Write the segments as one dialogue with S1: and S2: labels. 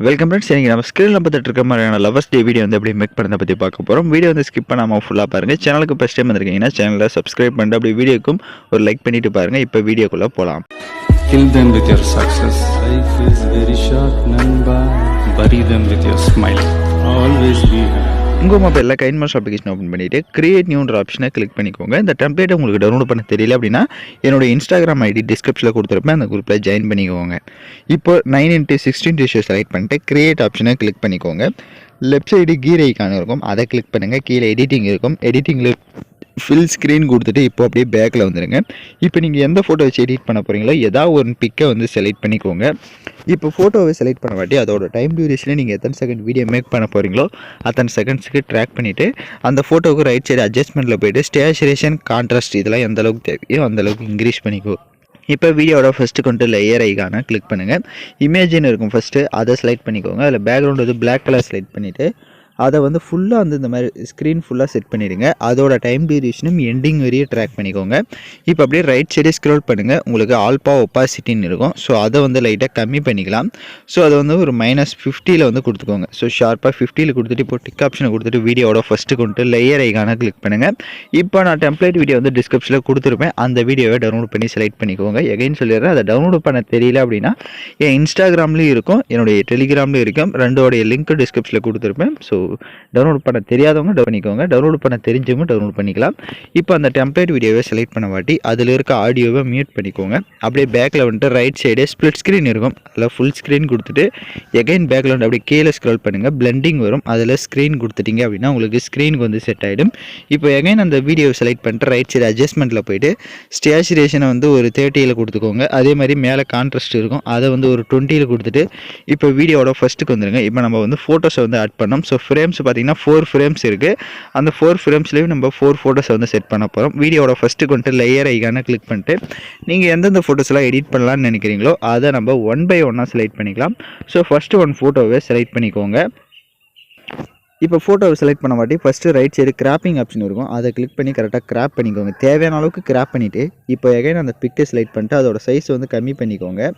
S1: Welcome friends. இன்னைக்கு நம்ம ஸ்க்ரீனில் பார்த்துட்டு இருக்க மாதிரியான லவர்ஸ் டே வீடியோ வந்து எப்படி மேக் பண்ணுறதை பற்றி பார்க்க போகிறோம். வீடியோ வந்து ஸ்கிப் பண்ணாமல் ஃபுல்லாக பாருங்கள். சேனலுக்கு ஃபஸ்ட் டைம் வந்திருக்கீங்கன்னா சேனலை சப்ஸ்கிரைப் பண்ணிட்டு அப்படி வீடியோக்கும் ஒரு லைக் பண்ணிட்டு பாருங்கள். இப்போ வீடியோக்குள்ளே போகலாம்.
S2: Kill them with your success. Life is very short, Namba. Bury them with your smile. Always be happy.
S1: உங்கள் மொபைலில் கைன்மாஸ்டர் அப்ளிகேஷன் ஓப்பன் பண்ணிவிட்டு கிரியேட் நியூன்ற ஆப்ஷனை கிளிக் பண்ணிக்கோங்க. இந்த டெம்ப்ளேட்டை உங்களுக்கு டவுன்லோட் பண்ண தெரியல அப்படின்னா என்னோட இன்ஸ்டாகிராம் ஐடி டிஸ்கிரிப்ஷனில் கொடுத்துருப்பேன், அந்த குரூப்பில் ஜாயின் பண்ணிக்கோங்க. இப்போ 9x16 ரேஷியோ செலக்ட் பண்ணிட்டு கிரியேட் ஆப்ஷனை கிளிக் பண்ணிக்கோங்க. லெஃப்ட் சைடு கீர் ஐக்கான் இருக்கும், அதை கிளிக் பண்ணுங்கள். கீழே எடிட்டிங் இருக்கும், எடிட்டிங்கில் ஃபில் ஸ்க்ரீன் கொடுத்துட்டு இப்போ அப்படியே பேக்கில் வந்துடுங்க. இப்போ நீங்கள் எந்த ஃபோட்டோ வச்சு எடிட் பண்ண போகிறீங்களோ ஏதாவது ஒரு பிக்கை வந்து செலக்ட் பண்ணிக்கோங்க. இப்போ ஃபோட்டோவை செலக்ட் பண்ண வாட்டி அதோட டைம் டியூரேஷனில் நீங்கள் எத்தனை செகண்ட் வீடியோ மேக் பண்ண போகிறீங்களோ அத்தனை செகண்ட்ஸுக்கு ட்ராக் பண்ணிவிட்டு அந்த ஃபோட்டோவுக்கு ரைட் சைடு அட்ஜஸ்ட்மெண்ட்டில் போய்ட்டு ஸ்டேச்சுரேஷன் கான்ட்ராஸ்ட் இதெல்லாம் எந்த அளவுக்கு தேவையோ அந்தளவுக்கு இன்க்ரீஸ் பண்ணிக்கோ. இப்போ வீடியோட ஃபஸ்ட்டு கொண்டு லேயர் ஐக்கான கிளிக் பண்ணுங்கள். இமேஜின்னு இருக்கும் ஃபஸ்ட்டு, அதை செலக்ட் பண்ணிக்கோங்க. அதில் பேக்ரவுண்ட் வந்து பிளாக் கலர் செலக்ட் பண்ணிவிட்டு அதை வந்து ஃபுல்லாக வந்து இந்த மாதிரி ஸ்க்ரீன் ஃபுல்லாக செட் பண்ணிடுங்க. அதோட டைம் டியூரேஷனும் எண்டிங் வரையே ட்ராக் பண்ணிக்கோங்க. இப்போ அப்படியே ரைட் சைடே ஸ்க்ரோல் பண்ணுங்கள். உங்களுக்கு ஆல்பா ஒப்பாசிட்டின்னு இருக்கும், ஸோ அதை வந்து லைட்டாக கம்மி பண்ணிக்கலாம். ஸோ அதை வந்து ஒரு -50 வந்து கொடுத்துக்கோங்க. ஸோ ஷார்ப்பாக 50 கொடுத்துட்டு இப்போ டிக் ஆப்ஷனை கொடுத்துட்டு வீடியோட ஃபஸ்ட்டு கொண்டு லேயர் ஐக்கான கிளிக் பண்ணுங்கள். இப்போ நான் டெம்ப்ளேட் வீடியோ வந்து டிஸ்கிரிப்ஷனில் கொடுத்துருப்பேன், அந்த வீடியோவை டவுன்லோட் பண்ணி செலக்ட் பண்ணிக்கோங்க. எகைன் சொல்லிடுறேன், அதை டவுன்லோட் பண்ண தெரியல அப்படின்னா என் இன்ஸ்டாகிராம்லேயும் இருக்கும், என்னுடைய டெலிகிராம்லேயும் இருக்கும், ரெண்டோடைய லிங்க்கு டிஸ்கிரிப்ஷனில் கொடுத்துருப்பேன். ஸோ டவுன்லோட் பண்ண தெரியாதவங்க டவுன் பண்ணிக்கோங்க, டவுன்லோட் பண்ண தெரிஞ்சவங்க டவுன்லோட் பண்ணிக்கலாம். இப்போ அந்த டெம்ப்ளேட் வீடியோவை செலக்ட் பண்ண வாட்டி அதில் இருக்க ஆடியோவை மியூட் பண்ணிக்கோங்க. அப்படியே பேக்கில் வந்துட்டு ரைட் சைடே ஸ்ப்ளிட் ஸ்க்ரீன் இருக்கும், அதில் ஃபுல் ஸ்க்ரீன் கொடுத்துட்டு எகைன் பேக்கில் வந்து அப்படியே கீழே ஸ்க்ரோல் பண்ணுங்கள். பிளெண்டிங் வரும், அதில் ஸ்க்ரீன் கொடுத்துட்டீங்க அப்படின்னா உங்களுக்கு ஸ்க்ரீனுக்கு வந்து செட் ஆகிடும். இப்போ எகைன் அந்த வீடியோவை செலக்ட் பண்ணிட்டு ரைட் சைடு அட்ஜஸ்ட்மெண்ட்டில் போய்ட்டு ஸ்டேச்சுரேஷனை வந்து ஒரு 30 கொடுத்துக்கோங்க. அதே மாதிரி மேலே கான்ட்ராஸ்ட் இருக்கும், அதை வந்து ஒரு 20 கொடுத்துட்டு இப்போ வீடியோட ஃபஸ்ட்டுக்கு வந்துடுங்க. இப்போ நம்ம வந்து ஃபோட்டோஸை வந்து ஆட் பண்ணோம். ஸோ ஃப்ரேம்ஸ் பார்த்தீங்கன்னா 4 ஃப்ரேம்ஸ் இருக்குது. அந்த 4 ஃப்ரேம்ஸ்லேயும் நம்ம 4 ஃபோட்டோஸை வந்து செட் பண்ண போகிறோம். வீடியோட ஃபஸ்ட்டு கொண்டு லேயர் ஐக்கான கிளிக் பண்ணிட்டு நீங்கள் எந்தெந்த ஃபோட்டோஸ்லாம் எடிட் பண்ணலான்னு நினைக்கிறீங்களோ அதை நம்ம 1 by 1 செலக்ட் பண்ணிக்கலாம். ஸோ ஃபஸ்ட்டு 1 ஃபோட்டோவை செலக்ட் பண்ணிக்கோங்க. இப்போ ஃபோட்டோவை செலக்ட் பண்ண வாட்டி first right side cropping option இருக்கும், அதை கிளிக் பண்ணி கரெக்டாக கிராப் பண்ணிக்கோங்க. தேவையான அளவுக்கு கிராப் பண்ணிவிட்டு இப்போ எகைன் அந்த பிக்கை செலக்ட் பண்ணிட்டு அதோட சைஸ் வந்து கம்மி பண்ணிக்கோங்க.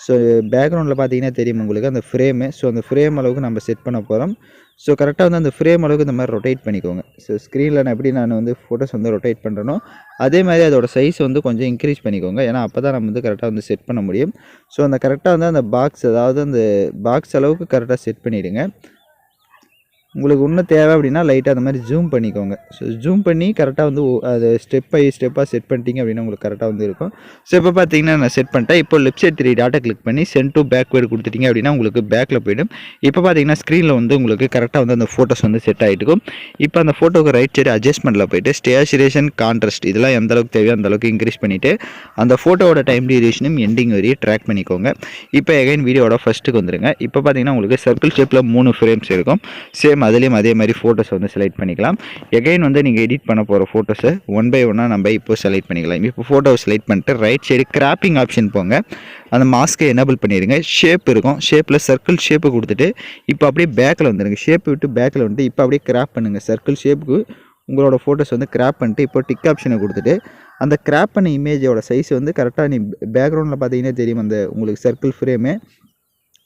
S1: ஸோ பேக்ரவுண்டில் பார்த்தீங்கன்னா தெரியும் உங்களுக்கு அந்த ஃப்ரேமு. ஸோ அந்த ஃப்ரேம் அளவுக்கு நம்ம செட் பண்ண போகிறோம். ஸோ கரெக்டாக வந்து அந்த ஃப்ரேம் அளவுக்கு இந்த மாதிரி ரொட்டேட் பண்ணிக்கோங்க. ஸோ ஸ்க்ரீனில் நான் வந்து ஃபோட்டோஸ் வந்து ரொட்டேட் பண்ணுறனோ அதே மாதிரி அதோட சைஸ் வந்து கொஞ்சம் இன்க்ரீஸ் பண்ணிக்கோங்க. ஏன்னா அப்போ தான் நம்ம வந்து கரெக்டாக வந்து செட் பண்ண முடியும். ஸோ அந்த கரெக்டாக வந்து அந்த பாக்ஸ், அதாவது அந்த பாக்ஸ் அளவுக்கு கரெக்டாக செட் பண்ணிவிடுங்க. உங்களுக்கு இன்னும் தேவை அப்படின்னா லைட்டாக அந்த மாதிரி ஜூம் பண்ணிக்கோங்க. ஸோ ஜூம் பண்ணி கரெக்டாக வந்து அது ஸ்டெப் பை ஸ்டெப்பாக செட் பண்ணிட்டீங்க அப்படின்னா உங்களுக்கு கரெக்டாக வந்து இருக்கும். ஸோ இப்போ பார்த்தீங்கன்னா நான் செட் பண்ணிட்டேன். இப்போ லெஃப்ட் சைட் 3 டாட்டை கிளிக் பண்ணி சென்ட் டு பேக்வேர்டு கொடுத்துட்டீங்க அப்படின்னா உங்களுக்கு பேக்கில் போய்டும். இப்போ பார்த்தீங்கன்னா ஸ்க்ரீனில் வந்து உங்களுக்கு கரெக்டாக வந்து அந்த ஃபோட்டோஸ் வந்து செட் ஆகிட்டு இருக்கும். இப்போ அந்த ஃபோட்டோக்கு ரைட் சைடு அட்ஜஸ்ட்மெண்ட்டில் போய்ட்டு ஸ்டேச்சுரேஷன் கான்ட்ராஸ்ட் இதெல்லாம் எந்த அளவுக்கு தேவையோ அந்த அளவுக்கு இன்க்ரீஸ் பண்ணிவிட்டு அந்த ஃபோட்டோவோட டைம் டியூரேஷனும் எண்டிங் வரையே ட்ராக் பண்ணிக்கோங்க. இப்போ எகைன் வீடியோட ஃபஸ்ட்டுக்கு வந்துடுங்க. இப்போ பார்த்தீங்கன்னா உங்களுக்கு சர்க்கிள் ஷேப்பில் 3 ஃப்ரேம்ஸ் இருக்கும். சேம் அதுலேயும் அதே மாதிரி ஃபோட்டோஸ் வந்து செலக்ட் பண்ணிக்கலாம். எகைன் வந்து நீங்கள் எடிட் பண்ண போகிற ஃபோட்டோஸை 1 by 1 நம்ம இப்போ செலக்ட் பண்ணிக்கலாம். இப்போ ஃபோட்டோவை செலக்ட் பண்ணிட்டு ரைட் சைடு கிராப்பிங் ஆப்ஷன் போங்க. அந்த மாஸ்க்கை எனேபிள் பண்ணிடுங்க. ஷேப் இருக்கும், ஷேப்பில் சர்க்கிள் ஷேப்பு கொடுத்துட்டு இப்போ அப்படியே பேக்கில் வந்துடுங்க. ஷேப் விட்டு பேக்கில் வந்துட்டு இப்போ அப்படியே கிராப் பண்ணுங்கள். சர்க்கிள் ஷேப்புக்கு உங்களோட ஃபோட்டோஸ் வந்து கிராப் பண்ணிட்டு இப்போ டிக் ஆப்ஷனை கொடுத்துட்டு அந்த கிராப் பண்ண இமேஜோட சைஸ் வந்து கரெக்டாக நீ பேக்ரவுண்டில் பார்த்தீங்கன்னா தெரியும் அந்த உங்களுக்கு சர்க்கிள் ஃப்ரேமு.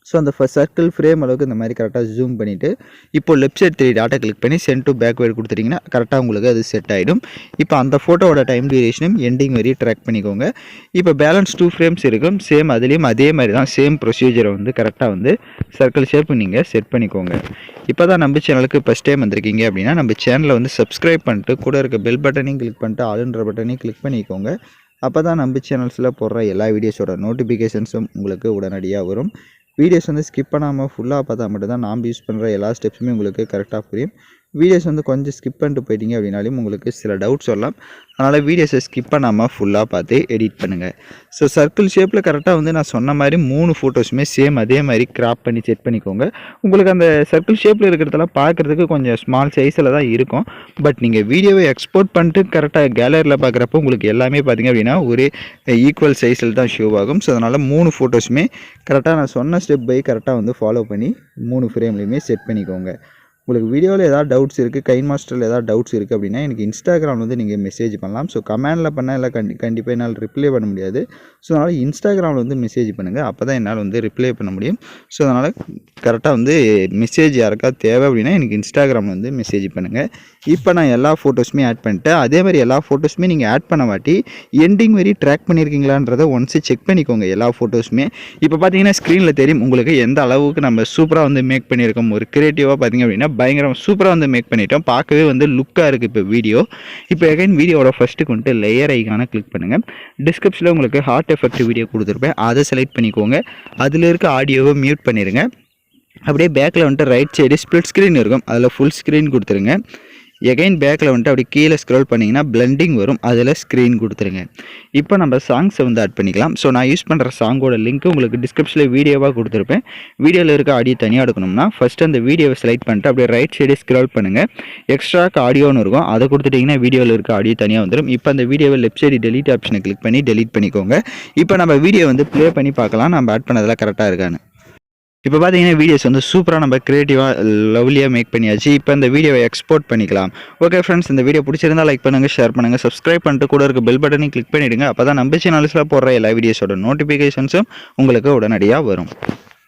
S1: ஸோ அந்த சர்க்கிள் ஃப்ரேம் அளவுக்கு இந்த மாதிரி கரெக்டாக ஜூம் பண்ணிவிட்டு இப்போ லெஃப்ட் சைட் 3 டாட்டை கிளிக் பண்ணி சென்ட் டு பேக்வேர்டு கொடுத்துட்டிங்கன்னா கரெக்டாக உங்களுக்கு அது செட் ஆகிடும். இப்போ அந்த ஃபோட்டோவோட டைம் டியூரேஷனும் எண்டிங் வரையும் ட்ராக் பண்ணிக்கோங்க. இப்போ பேலன்ஸ் 2 ஃப்ரேம்ஸ் இருக்கும். சேம் அதுலேயும் அதே மாதிரி தான் சேம் ப்ரொசீஜரை வந்து கரெக்டாக வந்து சர்க்கிள் ஷேப் நீங்கள் செட் பண்ணிக்கோங்க. இப்போ தான் நம்ம சேனலுக்கு ஃபஸ்ட் டைம் வந்திருக்கீங்க அப்படின்னா நம்ம சேனலை வந்து சப்ஸ்கிரைப் பண்ணிட்டு கூட இருக்க பெல் பட்டனையும் கிளிக் பண்ணிட்டு ஆளுன்ற பட்டனையும் கிளிக் பண்ணிக்கோங்க. அப்போ தான் நம்ம சேனல்ஸில் போடுற எல்லா வீடியோஸோட நோட்டிஃபிகேஷன்ஸும் உங்களுக்கு உடனடியாக வரும். வீடியோஸ் வந்து ஸ்கிப் பண்ணாமல் ஃபுல்லாக பார்த்தா மட்டும்தான் நாம் யூஸ் பண்ணுற எல்லா ஸ்டெப்ஸுமே உங்களுக்கு கரெக்டாக புரியும். வீடியோஸ் வந்து கொஞ்சம் ஸ்கிப் பண்ணிட்டு போயிட்டீங்க அப்படின்னாலும் உங்களுக்கு சில டவுட்ஸ் வரலாம். அதனால் வீடியோஸை ஸ்கிப் பண்ணாமல் ஃபுல்லாக பார்த்து எடிட் பண்ணுங்கள். ஸோ சர்க்கிள் ஷேப்பில் கரெக்டாக வந்து நான் சொன்ன மாதிரி 3 ஃபோட்டோஸுமே சேம் அதே மாதிரி கிராப் பண்ணி செட் பண்ணிக்கோங்க. உங்களுக்கு அந்த சர்க்கிள் ஷேப்பில் இருக்கிறதெல்லாம் பார்க்குறதுக்கு கொஞ்சம் ஸ்மால் சைஸில் தான் இருக்கும். பட் நீங்கள் வீடியோவை எக்ஸ்போர்ட் பண்ணிட்டு கரெக்டாக கேலரியில் பார்க்குறப்போ உங்களுக்கு எல்லாமே பார்த்திங்க அப்படின்னா ஒரு ஈக்குவல் சைஸில் தான் ஷோ ஆகும். ஸோ அதனால் 3 ஃபோட்டோஸுமே கரெக்டாக நான் சொன்ன ஸ்டெப் பை கரெக்டாக வந்து ஃபாலோ பண்ணி 3 ஃப்ரேம்லேயுமே செட் பண்ணிக்கோங்க. உங்களுக்கு வீடியோவில் ஏதாவது டவுட்ஸ் இருக்குது, கைன்மாஸ்டரில் ஏதாவது டவுட்ஸ் இருக்குது அப்படின்னா எனக்கு இன்ஸ்டாகிராமில் வந்து நீங்கள் மெசேஜ் பண்ணலாம். ஸோ கமெண்டில் பண்ணால் எல்லாம் கண்டிப்பாக என்னால் ரிப்ளை பண்ண முடியாது. ஸோ அதனால் இன்ஸ்டாகிராமில் வந்து மெசேஜ் பண்ணுங்கள். அப்போ தான் என்னால் வந்து ரிப்ளை பண்ண முடியும். ஸோ அதனால் கரெக்டாக வந்து மெசேஜ் யாருக்காவது தேவை அப்படின்னா எனக்கு இன்ஸ்டாகிராமில் வந்து மெசேஜ் பண்ணுங்கள். இப்போ நான் எல்லா ஃபோட்டோஸுமே ஆட் பண்ணிட்டேன். அதே மாதிரி எல்லா ஃபோட்டோஸுமே நீங்கள் ஆட் பண்ண வாட்டி எண்டிங் வரை ட்ராக் பண்ணியிருக்கீங்களான்றதை ஒன்ஸு செக் பண்ணிக்கோங்க எல்லா ஃபோட்டோஸுமே. இப்போ பார்த்தீங்கன்னா ஸ்க்ரீனில் தெரியும் உங்களுக்கு எந்த அளவுக்கு நம்ம சூப்பராக வந்து மேக் பண்ணியிருக்கோம். ஒரு கிரியேட்டிவாக பார்த்தீங்க அப்படின்னா பயங்கரம் சூப்பராக வந்து மேக் பண்ணிட்டோம். பார்க்கவே வந்து லுக்காக இருக்குது இப்போ வீடியோ. இப்போ அகைன் வீடியோவோட ஃபஸ்ட்டுக்கு வந்துட்டு லேயர் ஐக்கான கிளிக் பண்ணுங்கள். டிஸ்கிரிப்ஷனில் உங்களுக்கு ஹார்ட் எஃபெக்ட் வீடியோ கொடுத்துருப்பேன், அதை செலக்ட் பண்ணிக்கோங்க. அதில் இருக்க ஆடியோவை மியூட் பண்ணிடுங்க. அப்படியே பேக்கில் வந்துட்டு ரைட் சைடு ஸ்ப்ளிட் ஸ்க்ரீன் இருக்கும், அதில் ஃபுல் ஸ்க்ரீன் கொடுத்துருங்க. எகைன் பேக்கில் வந்துட்டு அப்படி கீழே ஸ்க்ரோல் பண்ணிங்கன்னா பிளெண்டிங் வரும், அதில் ஸ்க்ரீன் கொடுத்துருங்க. இப்போ நம்ம சாங்ஸை வந்து ஆட் பண்ணிக்கலாம். ஸோ நான் யூஸ் பண்ணுற சாங்கோட லிங்க் உங்களுக்கு டிஸ்கிரிப்ஷனில் வீடியோவாக கொடுத்துருப்பேன். வீடியோவில் இருக்க ஆடியோ தனியாக எடுக்கணும்னா ஃபஸ்ட்டு அந்த வீடியோவை செலக்ட் பண்ணிட்டு அப்படியே ரைட் சைடே ஸ்க்ரோல் பண்ணுங்கள். எக்ஸ்ட்ராக்கு ஆடியோன்னு இருக்கும், அதை கொடுத்துட்டிங்கன்னா வீடியோவில் இருக்க ஆடியோ தனியாக வந்துடும். இப்போ அந்த வீடியோவை லெஃப்ட் சைடு டெலீட் ஆப்ஷனை கிளிக் பண்ணி டெலீட் பண்ணிக்கோங்க. இப்போ நம்ம வீடியோ வந்து ப்ளே பண்ணி பார்க்கலாம் நம்ம ஆட் பண்ணதெல்லாம் கரெக்டாக இருக்கான்னு. இப்போ பார்த்தீங்கன்னா வீடியோஸ் வந்து சூப்பராக நம்ம க்ரியேட்டிவாக லவ்லியாக மேக் பண்ணியாச்சு. இப்போ இந்த வீடியோவை எக்ஸ்போர்ட் பண்ணிக்கலாம். ஓகே ஃப்ரெண்ட்ஸ், இந்த வீடியோ பிடிச்சிருந்தால் லைக் பண்ணுங்கள், ஷேர் பண்ணுங்கள், சப்ஸ்கிரைப் பண்ணிட்டு கூட இருக்க பெல் பட்டனையும் கிளிக் பண்ணிவிடுங்க. அப்போ தான் நம்ம சேனல்ஸில் போடுற எல்லா வீடியோஸோட நோட்டிஃபிகேஷன்ஸும் உங்களுக்கு உடனடியாக வரும்.